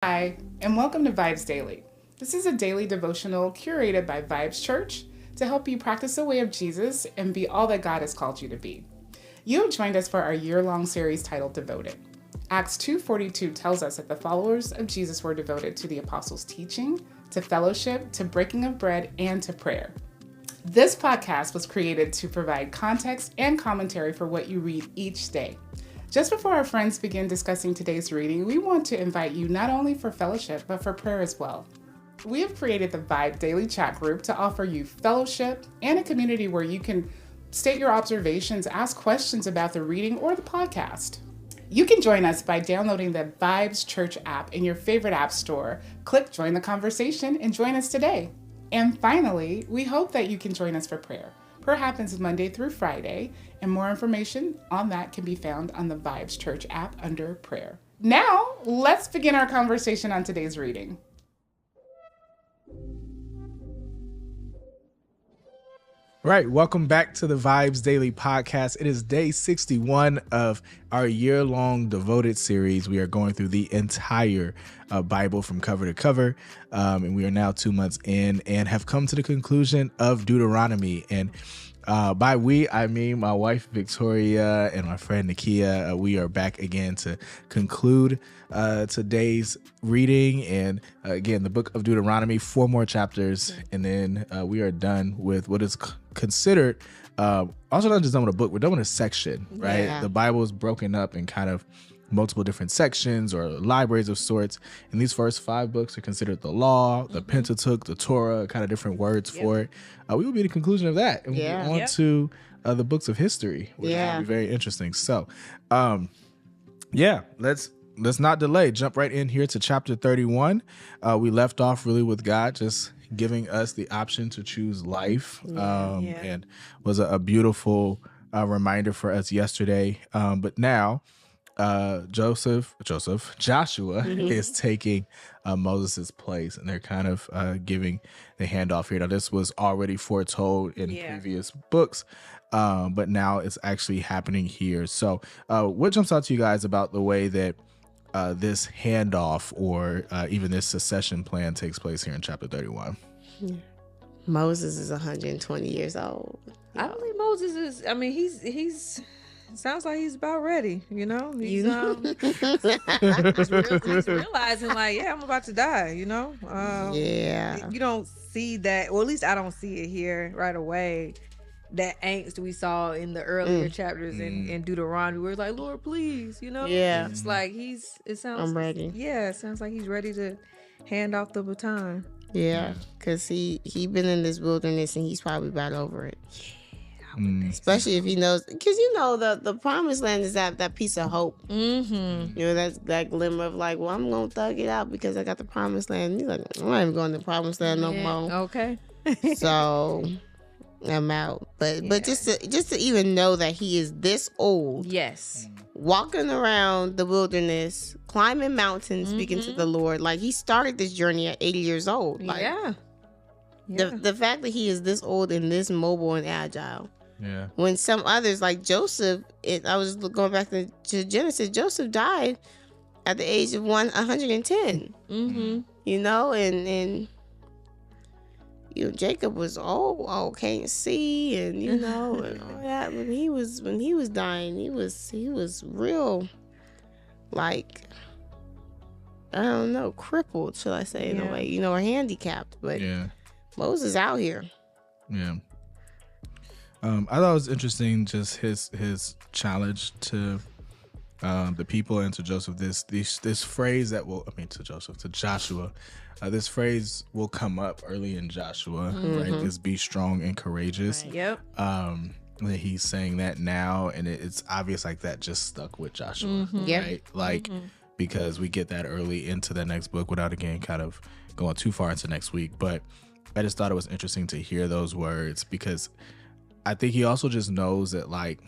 Hi, and welcome to VIBEZ Daily. This is a daily devotional curated by VIBEZ Church to help you practice the way of Jesus and be all that God has called you to be. You have joined us for our year-long series titled Devoted. Acts 2:42 tells us that the followers of Jesus were devoted to the apostles' teaching, to fellowship, to breaking of bread, and to prayer. This podcast was created to provide context and commentary for what you read each day. Just before our friends begin discussing today's reading, we want to invite you not only for fellowship, but for prayer as well. We have created the VIBE Daily Chat Group to offer you fellowship and a community where you can state your observations, ask questions about the reading or the podcast. You can join us by downloading the VIBEZ Church app in your favorite app store. Click Join the Conversation and join us today. And finally, we hope that you can join us for prayer. Prayer happens Monday through Friday, and more information on that can be found on the VIBEZ Church app under prayer. Now, let's begin our conversation on today's reading. Right, welcome back to the VIBEZ Daily podcast. It is day 61 of our year-long devoted series. We are going through the entire Bible from cover to cover, and we are now 2 months in and have come to the conclusion of Deuteronomy. And by we, I mean my wife Victoria and my friend Nakia. We are back again to conclude today's reading, and again, the book of Deuteronomy, 4 more chapters, and then we are done with what is considered also not just done with a book, we're done with a section, right? Yeah. The Bible is broken up in kind of multiple different sections or libraries of sorts, and these first 5 books are considered the law, the Pentateuch, the Torah, kind of different words for it. We will be the conclusion of that, and we'll be on to the books of history, which will be very interesting. So let's not delay, jump right in here to chapter 31. We left off really with God just giving us the option to choose life, and was a beautiful reminder for us yesterday. But now Joshua is taking Moses' place, and they're kind of giving the handoff here. Now, this was already foretold in previous books, but now it's actually happening here. So what jumps out to you guys about the way that this handoff or even this secession plan takes place here in chapter 31? Moses is 120 years old. I believe Moses is. I mean, he's. Sounds like he's about ready. He's he's realizing like, yeah, I'm about to die. You don't see that, or at least I don't see it here right away. That angst we saw in the earlier chapters in Deuteronomy, where it's like, Lord, please, it's like I'm ready. Yeah, it sounds like he's ready to hand off the baton. Yeah, because he been in this wilderness and he's probably about over it. Especially if he knows, because the promised land is that piece of hope. That's that glimmer of like, well, I'm gonna thug it out because I got the promised land. He's like, I'm not even going to the promised land no more. Okay. So I'm out. But just to even know that he is this old, walking around the wilderness, climbing mountains, speaking to the Lord, like he started this journey at 80 years old. Like, the fact that he is this old and this mobile and agile. Yeah. When some others like Joseph, I was going back to Genesis. Joseph died at the age of 110. And Jacob was old, can't see, and and all that. When he was dying, he was real, like, I don't know, crippled, shall I say, in a way, or handicapped. But Moses out here. Yeah. I thought it was interesting, just his challenge to the people and to Joseph. This phrase to Joshua. This phrase will come up early in Joshua, right? This be strong and courageous. Right. Yep. That he's saying that now, and it's obvious like that just stuck with Joshua, right? Like because we get that early into the next book without again kind of going too far into next week. But I just thought it was interesting to hear those words because I think he also just knows that like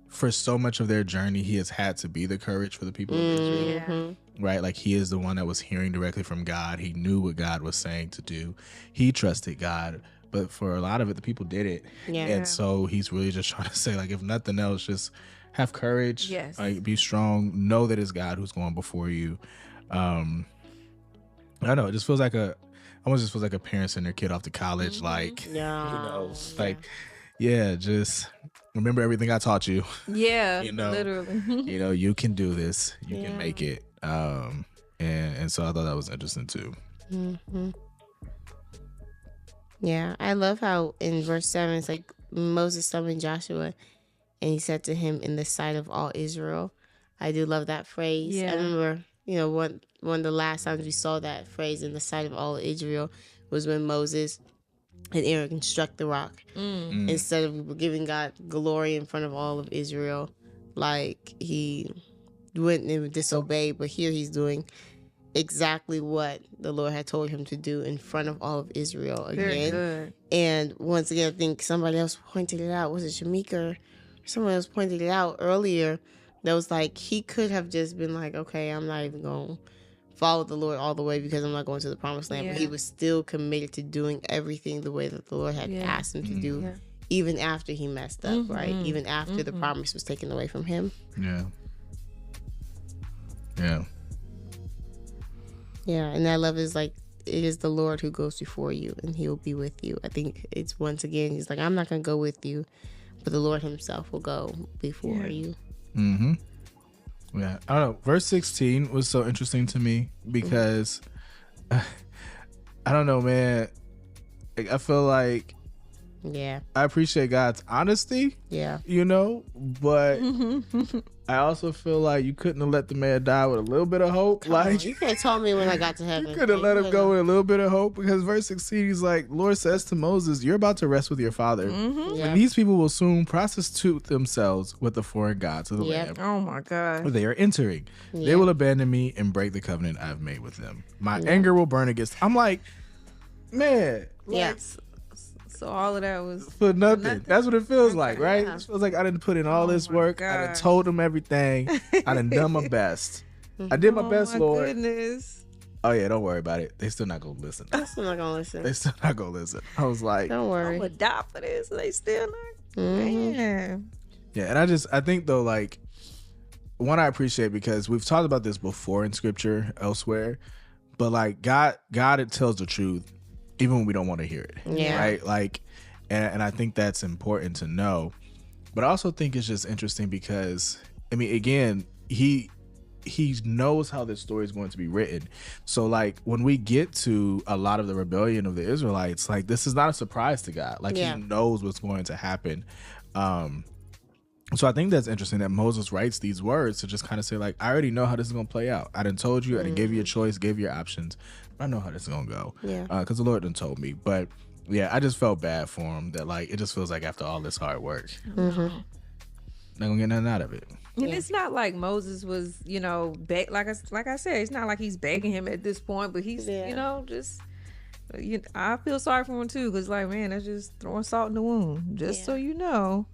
for so much of their journey, he has had to be the courage for the people of Israel. Right? Like he is the one that was hearing directly from God. He knew what God was saying to do. He trusted God. But for a lot of it, the people did it. Yeah. And so he's really just trying to say, like, if nothing else, just have courage. Yes. Like, be strong. Know that it's God who's going before you. I don't know. It just feels like almost just feels like a parent sending their kid off to college. Like, just remember everything I taught you. Yeah, literally. You can do this. You can make it. And so I thought that was interesting too. Mm-hmm. Yeah, I love how in verse 7 it's like Moses summoned Joshua, and he said to him, "In the sight of all Israel." I do love that phrase. I remember, one of the last times we saw that phrase, "in the sight of all Israel," was when Moses and Aaron struck the rock. Instead of giving God glory in front of all of Israel, like he went and disobeyed, but here he's doing exactly what the Lord had told him to do in front of all of Israel again. Very good. And once again, I think somebody else pointed it out. Was it Shamika or someone else pointed it out earlier? That was like, he could have just been like, okay, I'm not even going to follow the Lord all the way because I'm not going to the promised land. But he was still committed to doing everything the way that the Lord had asked him to do, even after he messed up, right? Even after the promise was taken away from him. Yeah, and I love is like, it is the Lord who goes before you, and he will be with you. I think it's once again, he's like, I'm not going to go with you, but the Lord himself will go before you. Yeah, I don't know. Verse 16 was so interesting to me because I don't know, man. I feel like I appreciate God's honesty. But I also feel like you couldn't have let the man die with a little bit of hope. You could have told me when I got to heaven. You could have let him go with a little bit of hope, because verse 16, he's like, Lord says to Moses, you're about to rest with your father. And these people will soon prostitute themselves with the foreign gods of the land. Oh my God. They are entering. They will abandon me and break the covenant I've made with them. My anger will burn against. I'm like, man. So all of that was for nothing. That's what it feels like, right? It feels like I didn't put in all this work. I done told them everything. I done done my best. I did my best, Lord. Goodness. Oh yeah, don't worry about it. They still not gonna listen. They're still not gonna listen. They still not gonna listen. I was like, don't worry. I'm gonna die for this. They still not. Man. Yeah, and I think though, like, one I appreciate, because we've talked about this before in scripture elsewhere, but like God it tells the truth even when we don't want to hear it. Right? Like, and I think that's important to know. But I also think it's just interesting because, I mean, again, he knows how this story is going to be written. So like when we get to a lot of the rebellion of the Israelites, like this is not a surprise to God. Like he knows what's going to happen. So I think that's interesting that Moses writes these words to just kind of say, like, I already know how this is going to play out. I done told you, I done gave you a choice, gave you your options. I know how this is going to go. Because the Lord done told me. But yeah, I just felt bad for him that, like, it just feels like after all this hard work, not going to get nothing out of it. And it's not like Moses was, like I said, it's not like he's begging him at this point, but he's, just, I feel sorry for him too, because like, man, that's just throwing salt in the wound. Just so you know,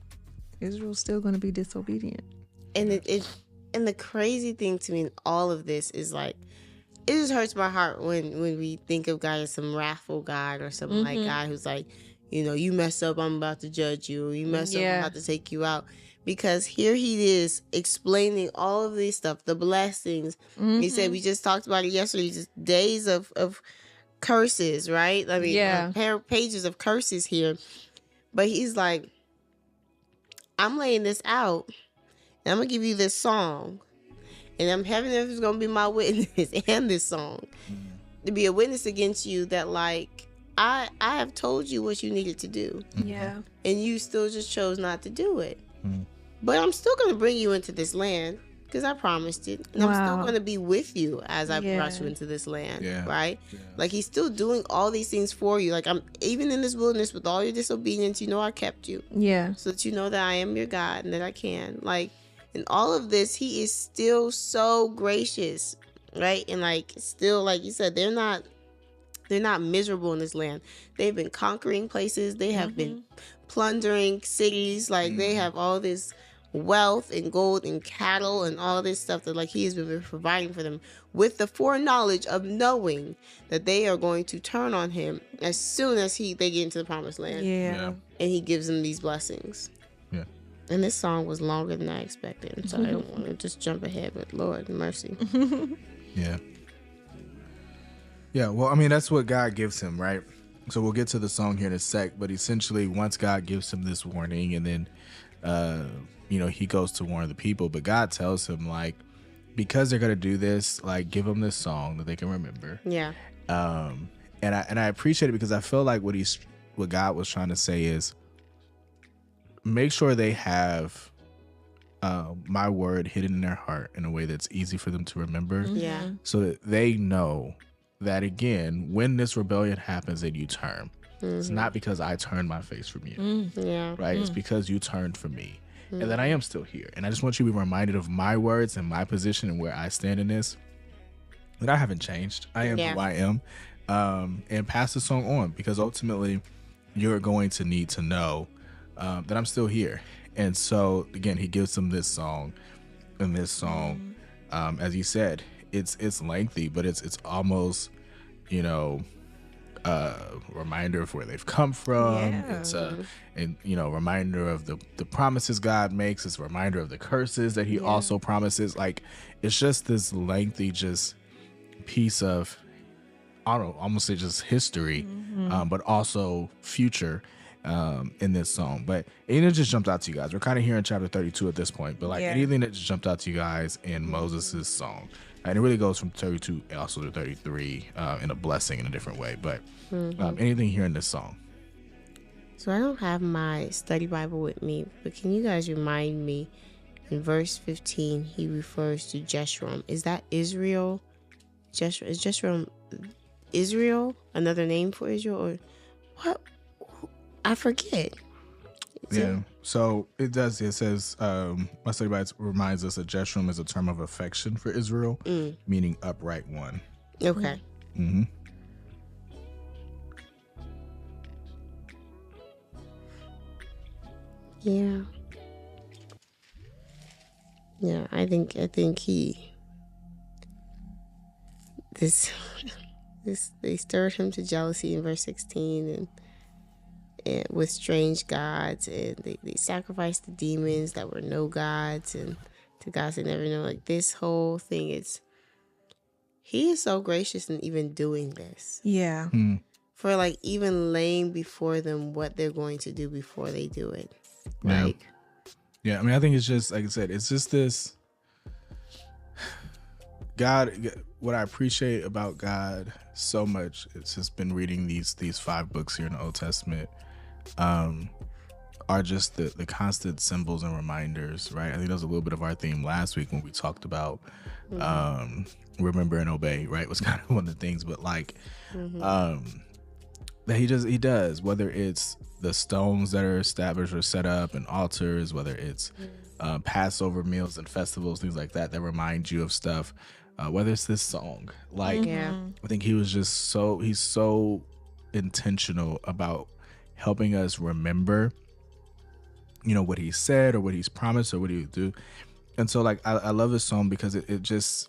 Israel's still going to be disobedient. And and the crazy thing to me in all of this is like, it just hurts my heart when we think of God as some wrathful God or some like God who's like, you mess up, I'm about to judge you. You mess up, I'm about to take you out. Because here he is explaining all of these stuff, the blessings. He said, we just talked about it yesterday, just days of curses, right? I mean, pages of curses here. But he's like, I'm laying this out, and I'm going to give you this song. And I'm having them is going to be my witness and this song. To be a witness against you that, like, I have told you what you needed to do. Yeah. And you still just chose not to do it. But I'm still going to bring you into this land because I promised it. And I'm still going to be with you as I brought you into this land, right? Like, he's still doing all these things for you. Like, I'm even in this wilderness with all your disobedience, I kept you. Yeah. So that you know that I am your God and that I can. Like, in all of this, he is still so gracious, right? And, like, still, like you said, they're not miserable in this land. They've been conquering places. They have been plundering cities. Like, they have all this wealth and gold and cattle and all this stuff that, like, he has been providing for them with the foreknowledge of knowing that they are going to turn on him as soon as they get into the promised land. And he gives them these blessings. And this song was longer than I expected, so I don't want to just jump ahead, but Lord mercy. Yeah, well, I mean, that's what God gives him, right? So we'll get to the song here in a sec, but essentially once God gives him this warning and then, he goes to warn the people, but God tells him, like, because they're going to do this, like, give them this song that they can remember. Yeah. And I appreciate it because I feel like what God was trying to say is make sure they have my word hidden in their heart in a way that's easy for them to remember. Yeah. So that they know that, again, when this rebellion happens and you turn, it's not because I turned my face from you. Yeah. Right? It's because you turned from me. And that I am still here. And I just want you to be reminded of my words and my position and where I stand in this. That I haven't changed. I am who I am. And pass the song on, because ultimately you're going to need to know that I'm still here. And so, again, he gives them this song. And this song, as you said, it's lengthy, but it's almost, reminder of where they've come from. Yeah. It's reminder of the promises God makes. It's a reminder of the curses that he also promises. Like, it's just this lengthy piece of, I don't know, almost say just history, but also future in this song. But it just jumped out to you guys. We're kind of here in chapter 32 at this point, but like anything that just jumped out to you guys in Moses' song. And it really goes from 32 also to 33 in a blessing in a different way. But anything here in this song? So I don't have my study Bible with me, but can you guys remind me, in verse 15, he refers to Jeshurun. Is that Israel? Is Jeshurun Israel another name for Israel? Or what? I forget. So it does. It says, my study Bible reminds us that Jeshurun is a term of affection for Israel, meaning upright one. Okay. Mm-hmm. Yeah. Yeah, I think they stirred him to jealousy in verse 16 and with strange gods, and they sacrificed the demons that were no gods and to gods they never know. Like, this whole thing, he is so gracious in even doing this. Yeah. For like even laying before them what they're going to do before they do it. I mean, I think it's just, like I said, it's just this God. What I appreciate about God so much, it's just been reading these 5 books here in the Old Testament, are just the constant symbols and reminders, right? I think that was a little bit of our theme last week when we talked about remember and obey, right? Was kind of one of the things, but like that he does, whether it's the stones that are established or set up and altars, whether it's Passover meals and festivals, things like that remind you of stuff, whether it's this song. Like, I think he was just he's so intentional about helping us remember, what he said or what he's promised or what he would do. And so, like, I love this song because it just,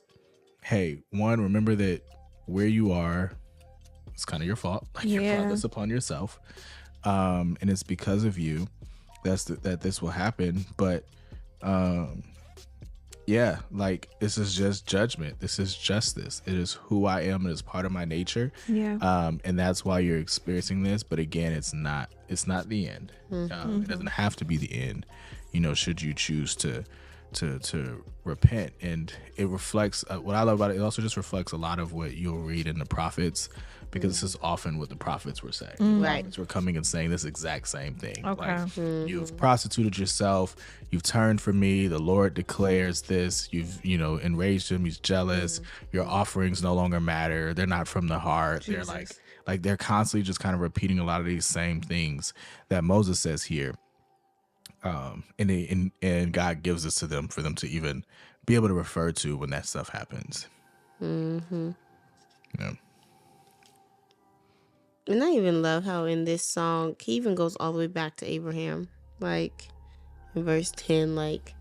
hey, one, remember that where you are, it's kind of your fault. Like, you brought this upon yourself. And it's because of you that this will happen. But like, this is just judgment. This is justice. It is who I am. It is part of my nature. And that's why you're experiencing this. But again, it's not the end. It doesn't have to be the end, should you choose to repent. And it reflects what I love about it. It also just reflects a lot of what you'll read in the prophets, because this is often what the prophets were saying. The prophets were coming and saying this exact same thing. Okay. Like, you've prostituted yourself, you've turned from me, the Lord declares this, you've enraged him, he's jealous, your offerings no longer matter, they're not from the heart. Jesus. They're like they're constantly just kind of repeating a lot of these same things that Moses says here. And God gives this to them for them to even be able to refer to when that stuff happens. Yeah. And I even love how in this song he even goes all the way back to Abraham. Like in verse 10, like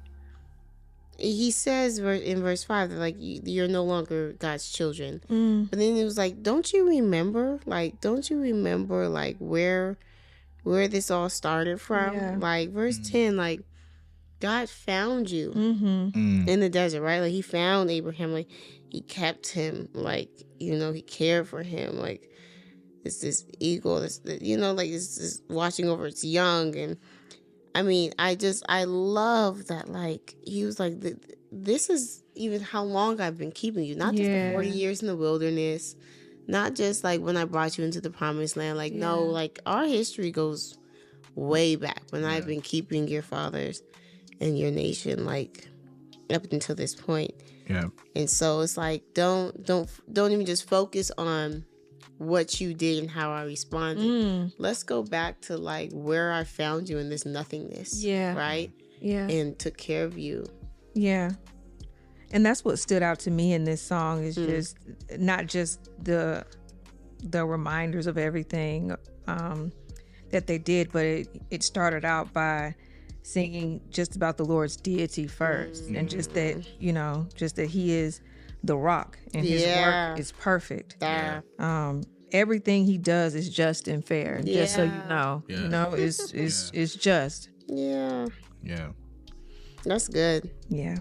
he says in verse 5 that like you're no longer God's children. But then it was like, don't you remember like where this all started from? Like verse 10, like God found you in the desert, right? Like he found Abraham, like he kept him, like, you know, he cared for him, like it's this eagle, this, you know, like it's just watching over its young. And I mean, I love that, like he was like, this is even how long I've been keeping you, not just the 40 years in the wilderness, not just like when I brought you into the promised land, like no, like our history goes way back when I've been keeping your fathers and your nation, like up until this point. Yeah. And so it's like don't even just focus on what you did and how I responded. Let's go back to like where I found you in this nothingness. Yeah. Right? Yeah. And took care of you. Yeah. And that's what stood out to me in this song is just not just the reminders of everything that they did, but it started out by singing just about the Lord's deity first, and just that, you know, just that he is the rock and his work is perfect. Everything he does is just and fair. Just so you know, you know, it's just. Yeah. Yeah. That's good. Yeah.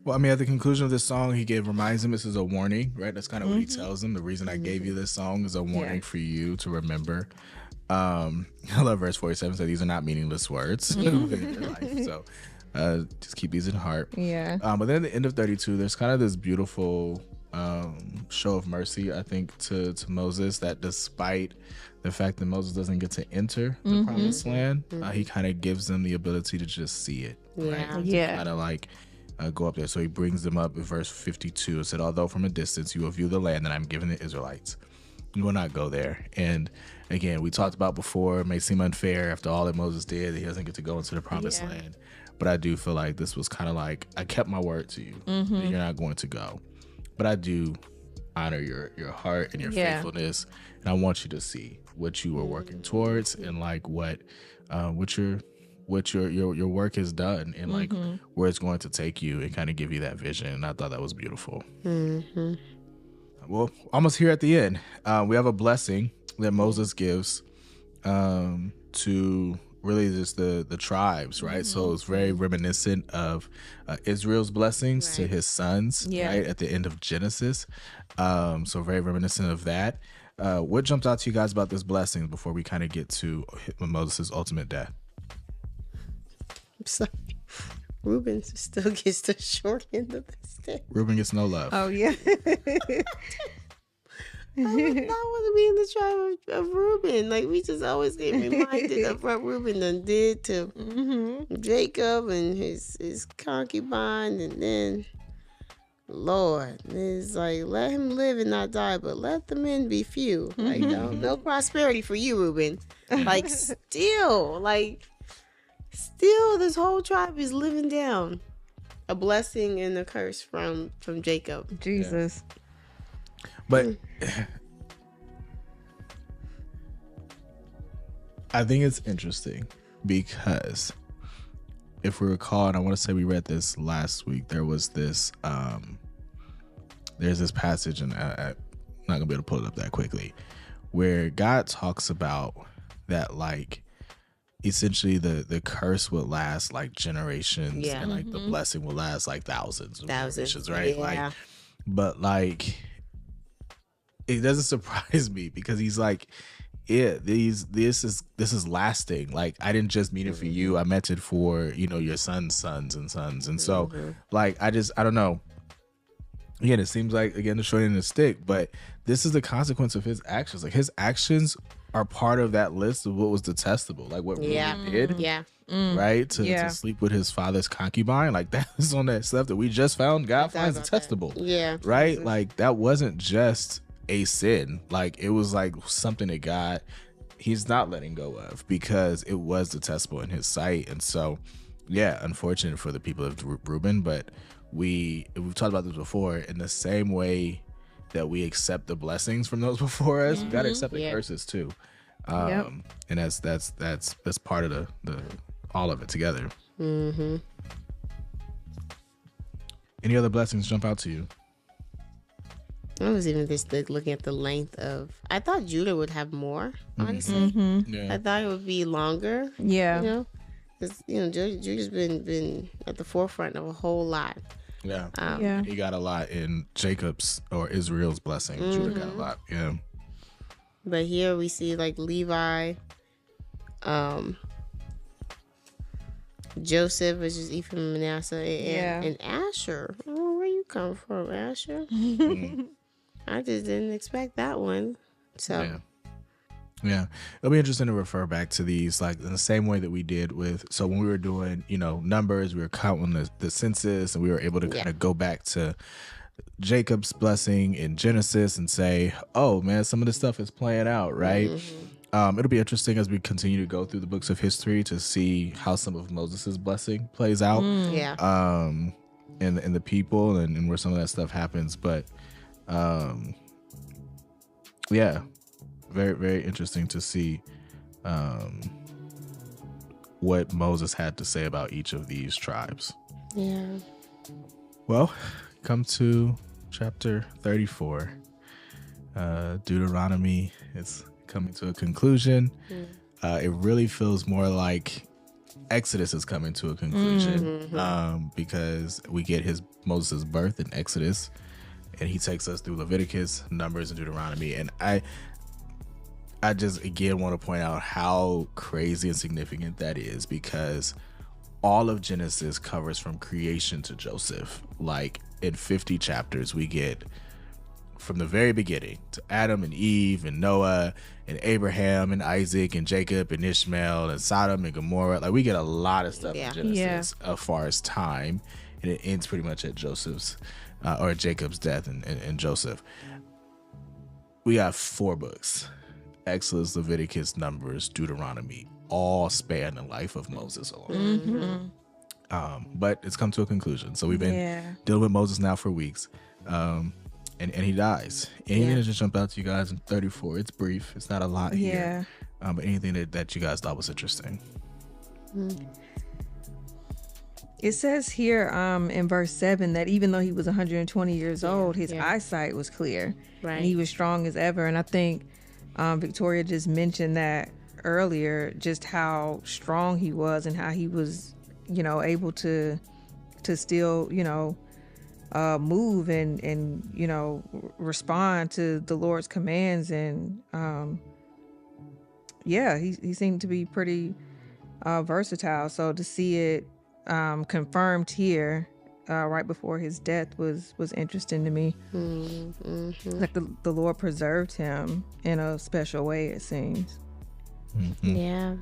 Well, I mean, at the conclusion of this song, reminds him this is a warning, right? That's kind of what he tells him. The reason I gave you this song is a warning for you to remember. I love verse 47. So these are not meaningless words in your life. So just keep these in heart. Yeah. But then at the end of 32, there's kind of this beautiful show of mercy, I think, to Moses, that despite the fact that Moses doesn't get to enter the promised land, he kind of gives them the ability to just see it. Yeah. Right? Yeah. Kind of like go up there. So he brings them up in verse 52. It said, although from a distance you will view the land that I'm giving the Israelites, you will not go there. And again, we talked about before, it may seem unfair after all that Moses did that he doesn't get to go into the promised land. But I do feel like this was kind of like, I kept my word to you that you're not going to go. But I do honor your heart and your faithfulness. And I want you to see what you were working towards and like what your work has done and like where it's going to take you, and kind of give you that vision. And I thought that was beautiful. Well, almost here at the end, we have a blessing that Moses gives to really just the tribes, right? So it's very reminiscent of Israel's blessings to his sons, right, at the end of Genesis. So very reminiscent of that. What jumped out to you guys about this blessing before we kind of get to Moses' ultimate death? I'm sorry. Reuben still gets the short end of the stick. Reuben gets no love. Oh, yeah. I would not want to be in the tribe of Reuben. Like, we just always get reminded of what Reuben done did to Jacob and his concubine. And then, Lord, it's like, let him live and not die, but let the men be few. Like, no prosperity for you, Reuben. Like, still, this whole tribe is living down a blessing and a curse from Jacob. Jesus. But I think it's interesting because if we recall, and I want to say we read this last week, there was this there's this passage, and I'm not gonna be able to pull it up that quickly, where God talks about that, like, essentially the curse would last like generations, and like the blessing will last like thousands of generations, right? Like, but like, it doesn't surprise me because he's like, this is lasting. Like, I didn't just mean it for you, I meant it for, you know, your sons' sons and sons. And so like, I don't know. Again, it seems like, again, the short end of the stick, but this is the consequence of his actions. Like, his actions are part of that list of what was detestable, like what Reuben did, right? To sleep with his father's concubine, like that was on that stuff that we just found God finds detestable, right? Like, that wasn't just a sin, like it was like something that God, he's not letting go of because it was detestable in his sight. And so, yeah, unfortunate for the people of Reuben, but we've talked about this before, in the same way that we accept the blessings from those before us, we gotta accept the curses too. And that's part of the all of it together. Any other blessings jump out to you? I was even just looking at the length of, I thought Judah would have more, honestly. I thought it would be longer. You know? Because, Judah's been at the forefront of a whole lot. Yeah. He got a lot in Jacob's or Israel's blessing. Judah got a lot. Yeah. But here we see like Levi, Joseph, which is Ephraim, Manasseh, and Asher. Oh, where you come from, Asher? I just didn't expect that one. So. Yeah, it'll be interesting to refer back to these, like in the same way that we did with, so when we were doing, numbers, we were counting the census, and we were able to kind of go back to Jacob's blessing in Genesis and say, oh man, some of this stuff is playing out, right? It'll be interesting as we continue to go through the books of history to see how some of Moses's blessing plays out. In the people and where some of that stuff happens. But very, very interesting to see what Moses had to say about each of these tribes. Yeah. Well, come to chapter 34. Deuteronomy is coming to a conclusion. It really feels more like Exodus is coming to a conclusion because we get Moses' birth in Exodus, and he takes us through Leviticus, Numbers, and Deuteronomy. And I just, again, want to point out how crazy and significant that is, because all of Genesis covers from creation to Joseph. Like in 50 chapters, we get from the very beginning to Adam and Eve and Noah and Abraham and Isaac and Jacob and Ishmael and Sodom and Gomorrah. Like we get a lot of stuff in Genesis as far as time, and it ends pretty much at Joseph's or Jacob's death and Joseph. We got 4 books: Exodus, Leviticus, Numbers, Deuteronomy, all span the life of Moses alone. But it's come to a conclusion. So we've been dealing with Moses now for weeks. And he dies. Anything that just jumped out to you guys in 34? It's brief. It's not a lot here. But anything that you guys thought was interesting? It says here in verse 7 that even though he was 120 years old, his eyesight was clear. Right. And he was strong as ever. And I think Victoria just mentioned that earlier, just how strong he was and how he was, able to still, move and respond to the Lord's commands. And he seemed to be pretty versatile. So to see it confirmed here right before his death was interesting to me. Like the Lord preserved him in a special way, it seems. Yeah.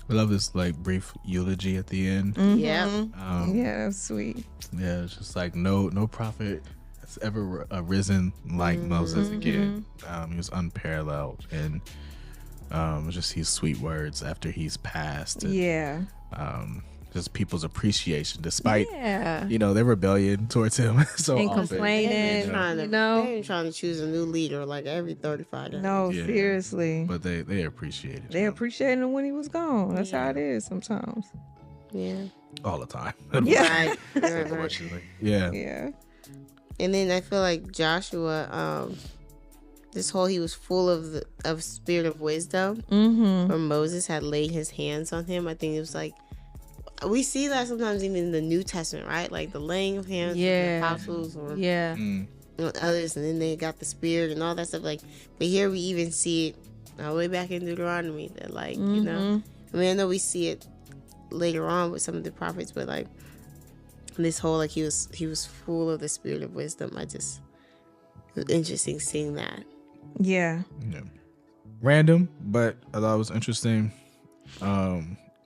I love this like brief eulogy at the end. Yeah, that's sweet. Yeah, it's just like no prophet has ever arisen like Moses again. He was unparalleled, and just his sweet words after he's passed. And, just people's appreciation despite their rebellion towards him so and often. Complaining, they're trying to choose a new leader like every 35 days. No, seriously. But they appreciated him. They appreciated him when he was gone. That's how it is sometimes. Yeah. All the time. Right. Unfortunately. Yeah. And then I feel like Joshua, he was full of spirit of wisdom. When Moses had laid his hands on him, I think it was like, we see that sometimes even in the New Testament, right? Like the laying of hands of the apostles or others, and then they got the spirit and all that stuff. Like, but here we even see it all the way back in Deuteronomy that, like, I mean, I know we see it later on with some of the prophets, but like this whole like he was full of the spirit of wisdom. It was interesting seeing that. Yeah. Random, but I thought it was interesting.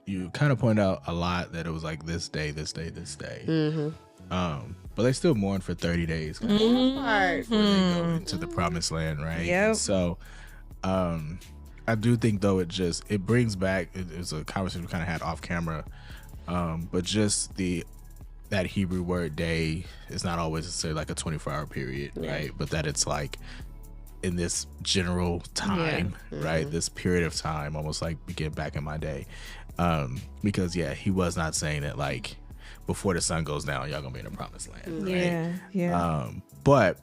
You kind of point out a lot that it was like this day. But they still mourn for 30 days before they go into the promised land, right? Yep. So I do think though it brings back, it was a conversation we kind of had off camera, but just that Hebrew word day is not always necessarily like a 24-hour period, right? But that it's like in this general time, right? This period of time, almost like begin back in my day. Because he was not saying that like before the sun goes down y'all gonna be in the promised land, right? Yeah. But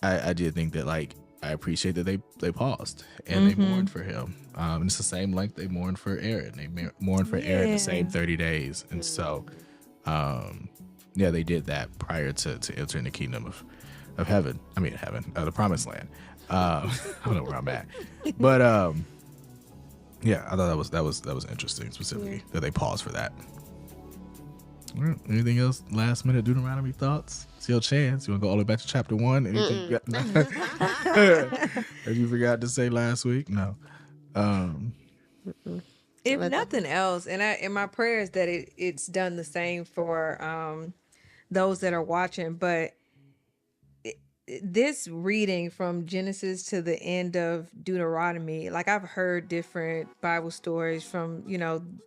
I did think that like I appreciate that they paused and they mourned for him. And it's the same length they mourned for Aaron. They mourned for Aaron the same 30 days. And so, they did that prior to entering the kingdom of heaven. I mean, heaven, the promised land. I don't know where I'm at, but I thought that was interesting, specifically that they paused for that. Anything else? Last minute Deuteronomy thoughts? It's your chance. You want to go all the way back to chapter 1? Anything as you forgot to say last week? No. If nothing else, and my prayer is that it's done the same for those that are watching, but this reading from Genesis to the end of Deuteronomy, like I've heard different Bible stories from,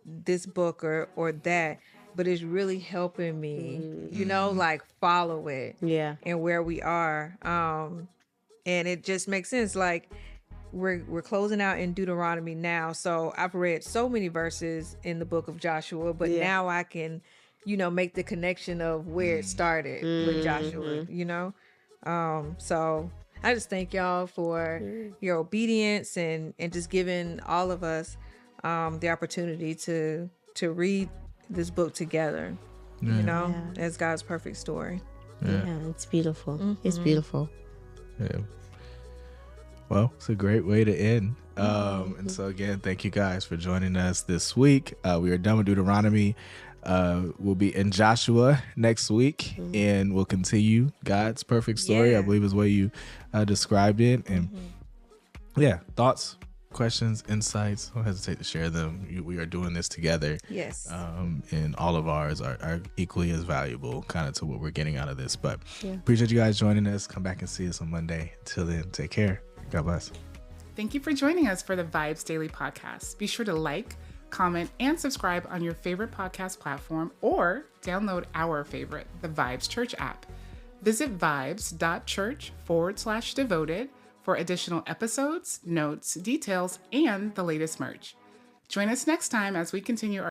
this book or that, but it's really helping me, like follow it and where we are. And it just makes sense. Like we're closing out in Deuteronomy now. So I've read so many verses in the book of Joshua, but now I can, make the connection of where it started with Joshua, so I just thank y'all for your obedience and just giving all of us the opportunity to read this book together, as God's perfect story. It's beautiful. It's beautiful. Well, it's a great way to end. And so again, thank you guys for joining us this week. We are done with Deuteronomy. We'll be in Joshua next week, and we'll continue God's perfect story. I believe is the way you described it. And thoughts, questions, insights, don't hesitate to share them. We are doing this together. Yes. And all of ours are equally as valuable kind of to what we're getting out of this. But appreciate you guys joining us. Come back and see us on Monday. Until then, take care. God bless. Thank you for joining us for the VIBEZ Daily podcast. Be sure to like, comment, and subscribe on your favorite podcast platform or download our favorite, the VIBEZ Church app. Visit vibes.church/devoted for additional episodes, notes, details, and the latest merch. Join us next time as we continue our